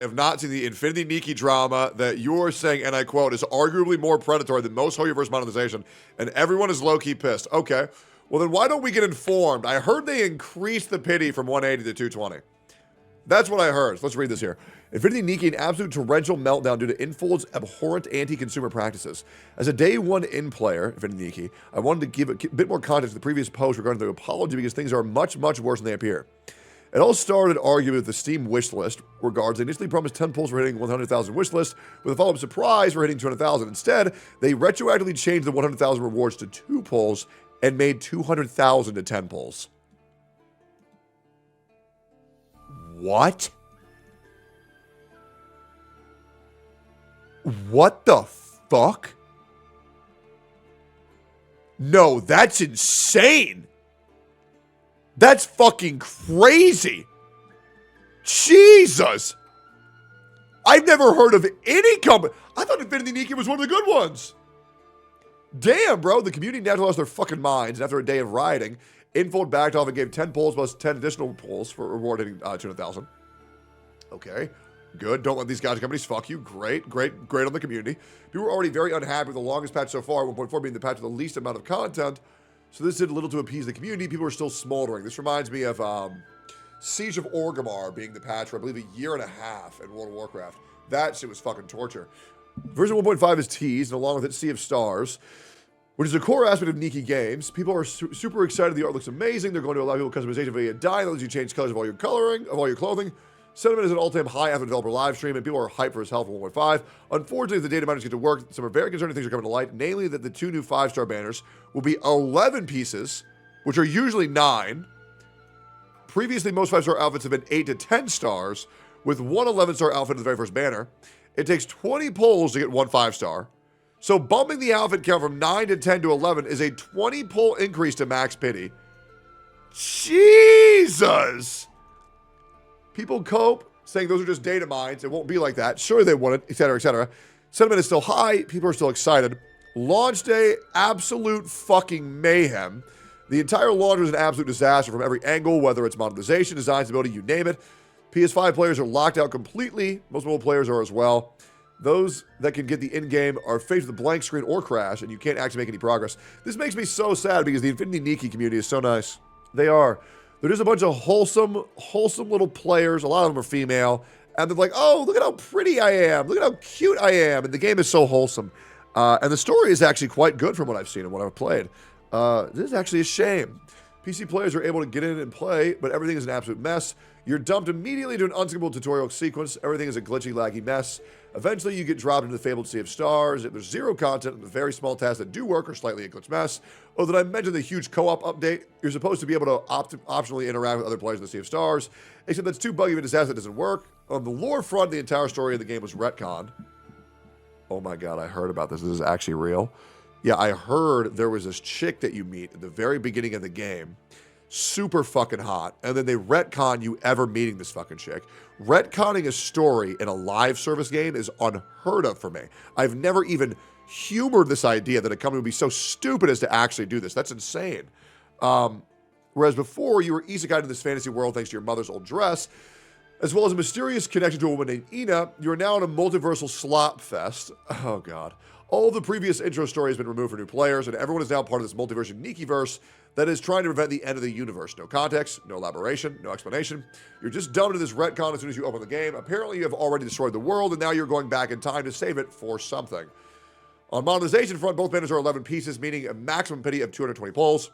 have not seen the Infinity Nikki drama that you're saying, and I quote, is arguably more predatory than most Hoyoverse monetization, and everyone is low-key pissed. Okay, well then why don't we get informed? I heard they increased the pity from 180 to 220. That's what I heard. So let's read this here. Infinity Nikki, an absolute torrential meltdown due to Infold's abhorrent anti-consumer practices. As a day one in player, Infinity Nikki, I wanted to give a bit more context to the previous post regarding the apology because things are much, much worse than they appear. It all started arguing with the Steam wish list regards. They initially promised 10 pulls for hitting 100,000 wish list with a follow-up surprise for hitting 200,000. Instead, they retroactively changed the 100,000 rewards to 2 pulls and made 200,000 to 10 pulls. What? What the fuck? No, that's insane. That's fucking crazy. Jesus. I've never heard of any company. I thought Infinity Nikki was one of the good ones. Damn, bro. The community naturally lost their fucking minds. And after a day of rioting, Infold backed off and gave 10 pulls plus 10 additional pulls for reward hitting 200,000. Okay. Good. Don't let these gotcha companies fuck you. Great on the community. People were already very unhappy with the longest patch so far, 1.4 being the patch with the least amount of content. So this did little to appease the community. People are still smoldering. This reminds me of Siege of Orgrimmar being the patch for, I believe, a year and a half in World of Warcraft. That shit was fucking torture. Version 1.5 is teased, and along with it, Sea of Stars, which is a core aspect of Nikki games. People are super excited. The art looks amazing. They're going to allow people customization via dye that lets you change colors of all your coloring, of all your clothing. Sentiment is an all-time high after the developer live stream, and people are hyped for his health for 1.5. Unfortunately, if the data miners get to work, some are very concerning things are coming to light, namely that the 2 new 5-star banners will be 11 pieces, which are usually 9. Previously, most 5-star outfits have been 8 to 10 stars, with one 11-star outfit in the very first banner. It takes 20 pulls to get one 5-star. So bumping the outfit count from 9 to 10 to 11 is a 20 pull increase to max pity. Jesus! People cope, saying those are just data mines. It won't be like that. Sure, they want it, etc., etc. Sentiment is still high. People are still excited. Launch day, absolute fucking mayhem. The entire launch was an absolute disaster from every angle, whether it's monetization, design, stability, you name it. PS5 players are locked out completely. Most mobile players are as well. Those that can get the in-game are faced with a blank screen or crash, and you can't actually make any progress. This makes me so sad because the Infinity Nikki community is so nice. They are. They're just a bunch of wholesome little players. A lot of them are female. And they're like, oh, look at how pretty I am. Look at how cute I am. And the game is so wholesome. And the story is actually quite good from what I've seen and what I've played. This is actually a shame. PC players are able to get in and play, but everything is an absolute mess. You're dumped immediately into an unskippable tutorial sequence. Everything is a glitchy, laggy mess. Eventually, you get dropped into the fabled Sea of Stars. There's zero content, and the very small tasks that do work are slightly a glitch mess. Oh, did I mention the huge co-op update? You're supposed to be able to optionally interact with other players in the Sea of Stars, except that's too buggy of a disaster that doesn't work. On the lore front, the entire story of the game was retconned. Oh my god, I heard about this. This is actually real. Yeah, I heard there was this chick that you meet at the very beginning of the game. Super fucking hot. And then they retcon you ever meeting this fucking chick. Retconning a story in a live service game is unheard of for me. I've never even humored this idea that a company would be so stupid as to actually do this. That's insane. Whereas before, you were isekai in this fantasy world thanks to your mother's old dress, as well as a mysterious connection to a woman named Ina. You are now in a multiversal slop fest. Oh god. All of the previous intro story has been removed for new players, and everyone is now part of this multiverse Nikkiverse that is trying to prevent the end of the universe. No context, no elaboration, no explanation. You're just dumped into this retcon as soon as you open the game. Apparently, you have already destroyed the world, and now you're going back in time to save it for something. On monetization front, both banners are 11 pieces, meaning a maximum pity of 220 pulls.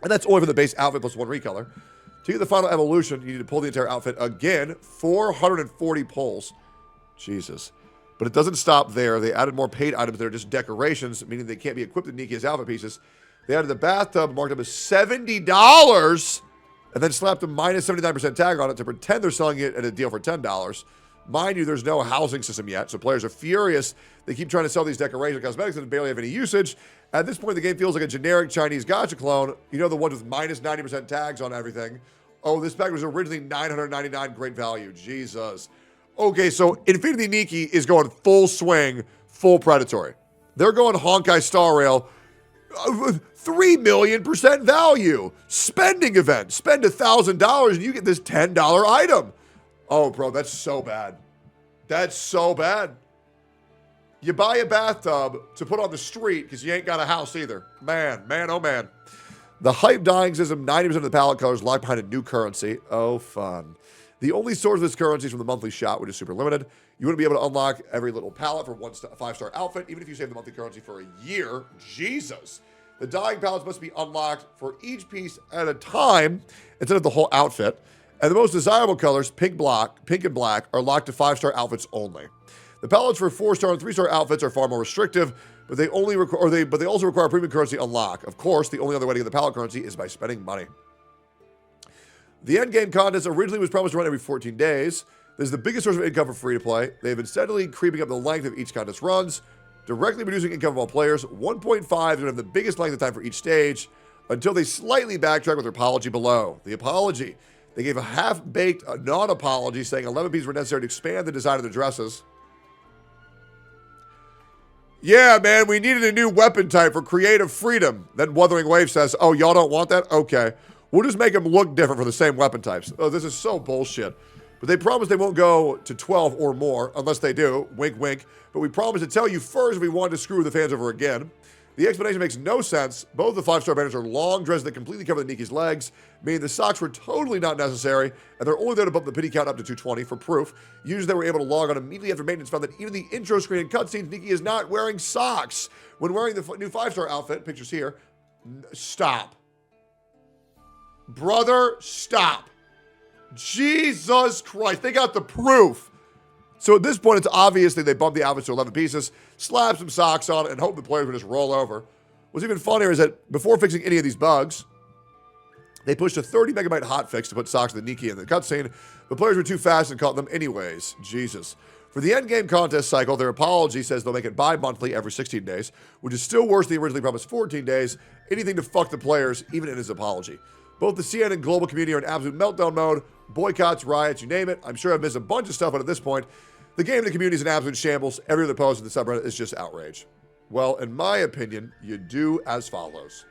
And that's only for the base outfit plus 1 recolor. To get the final evolution, you need to pull the entire outfit again, 440 pulls. Jesus. But it doesn't stop there. They added more paid items that are just decorations, meaning they can't be equipped with Nikki as outfit pieces. They added the bathtub, marked up as $70, and then slapped a minus 79% tag on it to pretend they're selling it at a deal for $10. Mind you, there's no housing system yet, so players are furious. They keep trying to sell these decoration cosmetics that barely have any usage. At this point, the game feels like a generic Chinese gacha clone. You know, the ones with minus 90% tags on everything. Oh, this pack was originally $999, great value. Jesus. Okay, so Infinity Nikki is going full swing, full predatory. They're going Honkai Star Rail, 3 million % value. Spending event. Spend $1,000 and you get this $10 item. Oh, bro, that's so bad. That's so bad. You buy a bathtub to put on the street because you ain't got a house either. Man, oh man. The hype dying system, 90% of the palette colors lie behind a new currency. Oh, fun. The only source of this currency is from the monthly shop, which is super limited. You wouldn't be able to unlock every little palette for one 5-star outfit, even if you save the monthly currency for a year. Jesus. The dying palettes must be unlocked for each piece at a time instead of the whole outfit. And the most desirable colors, pink and black, are locked to 5-star outfits only. The palettes for 4-star and 3-star outfits are far more restrictive, but they also require premium currency unlock. Of course, the only other way to get the palette currency is by spending money. The endgame contest originally was promised to run every 14 days. This is the biggest source of income for free-to-play. They've been steadily creeping up the length of each contest runs, directly reducing income of all players. 1.5 is going to have the biggest length of time for each stage, until they slightly backtrack with their apology below. The apology. They gave a half-baked non-apology, saying 11 pieces were necessary to expand the design of their dresses. Yeah, man, we needed a new weapon type for creative freedom. Then Wuthering Wave says, oh, y'all don't want that? Okay. We'll just make them look different for the same weapon types. Oh, this is so bullshit. But they promise they won't go to 12 or more, unless they do. Wink, wink. But we promise to tell you first if we want to screw the fans over again. The explanation makes no sense. Both the 5-star banners are long dresses that completely cover the Nikki's legs, meaning the socks were totally not necessary, and they're only there to bump the pity count up to 220 for proof. Users that were able to log on immediately after maintenance found that even the intro screen and cutscenes, Nikki is not wearing socks. When wearing the new 5-star outfit, pictures here, stop. Brother, stop. Jesus Christ, they got the proof. So at this point, it's obvious that they bumped the outfits to 11 pieces, slapped some socks on it, and hoped the players would just roll over. What's even funnier is that before fixing any of these bugs, they pushed a 30 megabyte hotfix to put socks in the Nikki in the cutscene, but players were too fast and caught them anyways. Jesus. For the endgame contest cycle, their apology says they'll make it bi-monthly every 16 days, which is still worse than the originally promised 14 days. Anything to fuck the players, even in his apology. Both the CN and global community are in absolute meltdown mode. Boycotts, riots, you name it. I'm sure I've missed a bunch of stuff, but at this point, the game and the community is in absolute shambles. Every other post in the subreddit is just outrage. Well, in my opinion, you do as follows.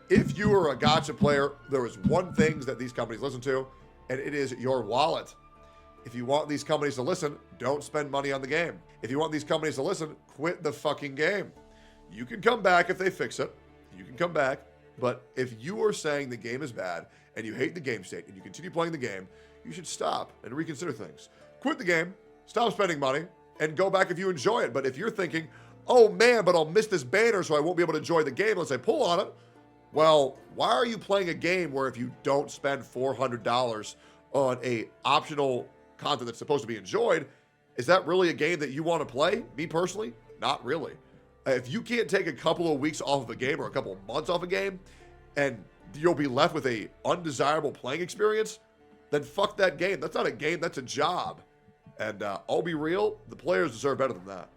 If you are a gacha player, there is one thing that these companies listen to, and it is your wallet. If you want these companies to listen, don't spend money on the game. If you want these companies to listen, quit the fucking game. You can come back if they fix it. You can come back. But if you are saying the game is bad and you hate the game state and you continue playing the game, you should stop and reconsider things. Quit the game, stop spending money, and go back if you enjoy it. But if you're thinking, oh man, but I'll miss this banner so I won't be able to enjoy the game unless I pull on it. Well, why are you playing a game where if you don't spend $400 on a optional content that's supposed to be enjoyed, is that really a game that you want to play? Me personally, not really. If you can't take a couple of weeks off of a game or a couple of months off a game and you'll be left with a undesirable playing experience, then fuck that game. That's not a game, that's a job. And I'll be real, the players deserve better than that.